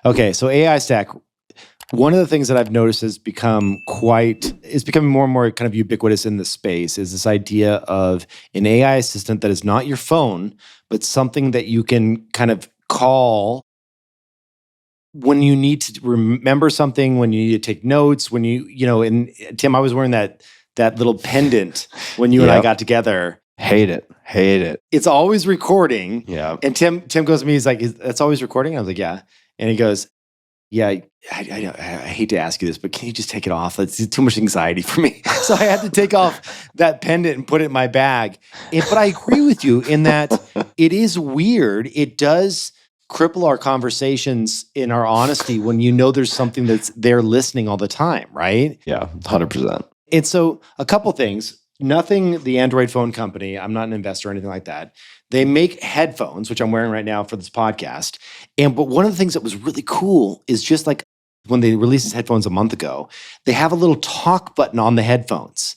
Okay, so AI stack. One of the things that I've noticed has becoming more and more kind of ubiquitous in the space is this idea of an AI assistant that is not your phone, but something that you can kind of call when you need to remember something, when you need to take notes, when and Tim, I was wearing that little pendant when you and I got together. Hate it. It's always recording. Yeah. And Tim goes to me, he's like, that's always recording? I was like, yeah. And he goes, yeah, I hate to ask you this, but can you just take it off? It's too much anxiety for me. So I had to take off that pendant and put it in my bag. But I agree with you in that it is weird. It does cripple our conversations in our honesty when you know there's something that's there listening all the time, right? Yeah, 100%. And so a couple things. Nothing, the Android phone company, I'm not an investor or anything like that. They make headphones, which I'm wearing right now for this podcast. But one of the things that was really cool is just like when they released these headphones a month ago, they have a little talk button on the headphones.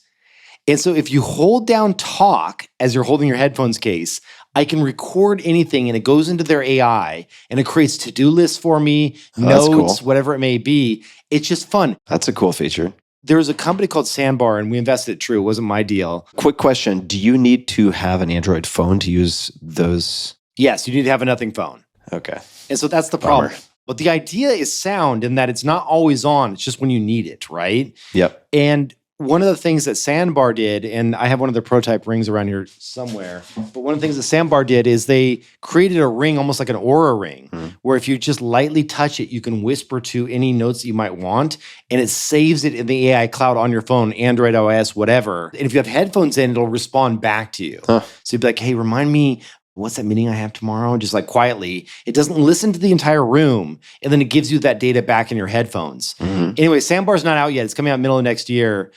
And so if you hold down talk as you're holding your headphones case, I can record anything and it goes into their AI and it creates to-do lists for me, notes, cool. Whatever it may be. It's just fun. That's a cool feature. There's a company called Sandbar, and we invested it. True, it wasn't my deal. Quick question. Do you need to have an Android phone to use those? Yes, you need to have a nothing phone. Okay. And so that's the problem. But the idea is sound in that it's not always on. It's just when you need it, right? Yep. And one of the things that Sandbar did, and I have one of their prototype rings around here somewhere, but one of the things that Sandbar did is they created a ring, almost like an Aura ring, where if you just lightly touch it, you can whisper to any notes that you might want, and it saves it in the AI cloud on your phone, Android OS, whatever. And if you have headphones in, it'll respond back to you. So you'd be like, hey, remind me, what's that meeting I have tomorrow? Just like quietly. It doesn't listen to the entire room, and then it gives you that data back in your headphones. Anyway, Sandbar's not out yet. It's coming out middle of next year.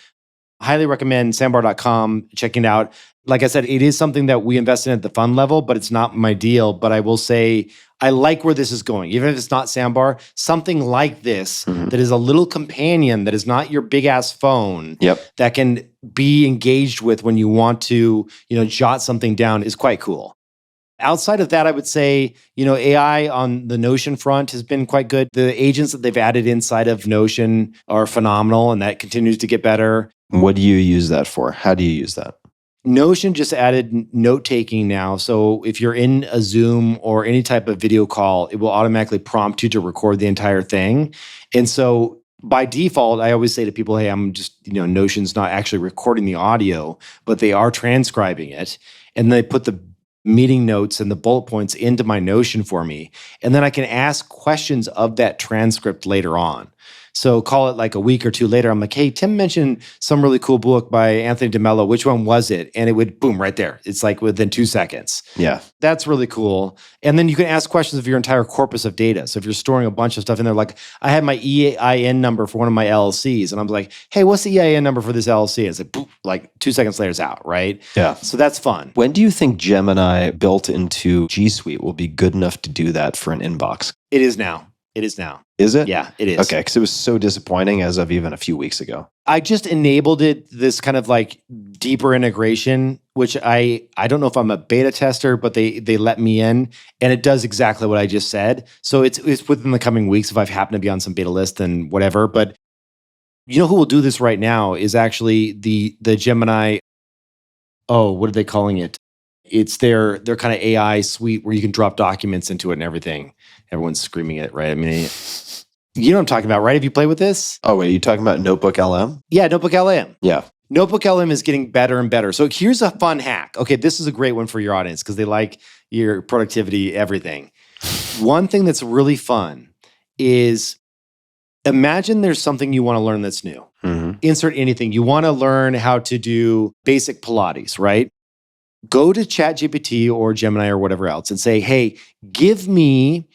Highly recommend sandbar.com, checking it out. Like I said, it is something that we invest in at the fund level, but it's not my deal. But I will say, I like where this is going. Even if it's not Sandbar, something like this that is a little companion that is not your big ass phone that can be engaged with when you want to, jot something down is quite cool. Outside of that, I would say, AI on the Notion front has been quite good. The agents that they've added inside of Notion are phenomenal, and that continues to get better. What do you use that for? How do you use that? Notion just added note-taking now. So if you're in a Zoom or any type of video call, it will automatically prompt you to record the entire thing. And so by default, I always say to people, hey, I'm just, Notion's not actually recording the audio, but they are transcribing it. And they put the meeting notes and the bullet points into my Notion for me. And then I can ask questions of that transcript later on. So call it like a week or two later, I'm like, hey, Tim mentioned some really cool book by Anthony DeMello. Which one was it? And it would, boom, right there. It's like within 2 seconds. Yeah. That's really cool. And then you can ask questions of your entire corpus of data. So if you're storing a bunch of stuff in there, like I had my EIN number for one of my LLCs, and I'm like, hey, what's the EIN number for this LLC? And it's like, boom, like 2 seconds later, it's out, right? Yeah. So that's fun. When do you think Gemini built into G Suite will be good enough to do that for an inbox? It is now. Is it? Yeah, it is. Okay, because it was so disappointing as of even a few weeks ago. I just enabled it, this kind of like deeper integration, which I don't know if I'm a beta tester, but they let me in, and it does exactly what I just said. So it's within the coming weeks. If I've happened to be on some beta list, then whatever. But you know who will do this right now is actually the Gemini. Oh, what are they calling it? It's their kind of AI suite where you can drop documents into it and everything. Everyone's screaming it, right? I mean, you know what I'm talking about, right? Have you played with this? Oh, wait, are you talking about Notebook LM? Yeah, Notebook LM. Yeah. Notebook LM is getting better and better. So here's a fun hack. Okay, this is a great one for your audience because they like your productivity, everything. One thing that's really fun is imagine there's something you want to learn that's new. Insert anything. You want to learn how to do basic Pilates, right? Go to ChatGPT or Gemini or whatever else and say, hey, give me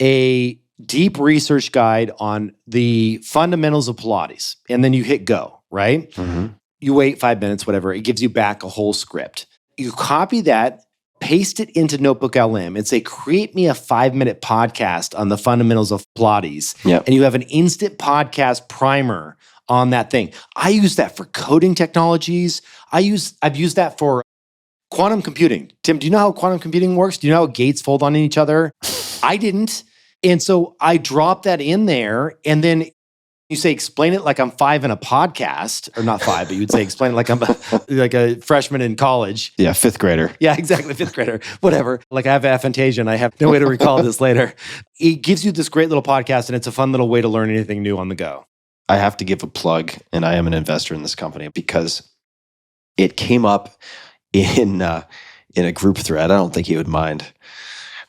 a deep research guide on the fundamentals of Pilates. And then you hit go, right? You wait 5 minutes, whatever. It gives you back a whole script. You copy that, paste it into Notebook LM and say, create me a 5-minute podcast on the fundamentals of Pilates. Yep. And you have an instant podcast primer on that thing. I use that for coding technologies. I've used that for quantum computing. Tim, do you know how quantum computing works? Do you know how gates fold on each other? I didn't. And so I dropped that in there, and then you say, explain it like I'm 5 in a podcast, or not 5, but you would say, explain it like I'm like a freshman in college. Yeah, fifth grader. Yeah, exactly. 5th grader, whatever. Like I have aphantasia and I have no way to recall this later. It gives you this great little podcast, and it's a fun little way to learn anything new on the go. I have to give a plug, and I am an investor in this company because it came up in a group thread. I don't think he would mind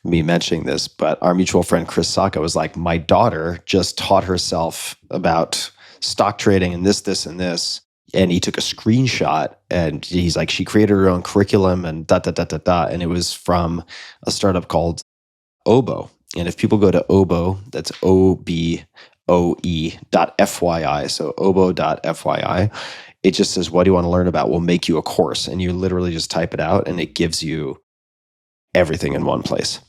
me mentioning this, but our mutual friend Chris Sacca was like, my daughter just taught herself about stock trading and this, and this. And he took a screenshot and he's like, she created her own curriculum and . And it was from a startup called Oboe. And if people go to Oboe, that's OBOE.FYI. So oboe.fyi. It just says, what do you want to learn about? We'll make you a course. And you literally just type it out and it gives you everything in one place.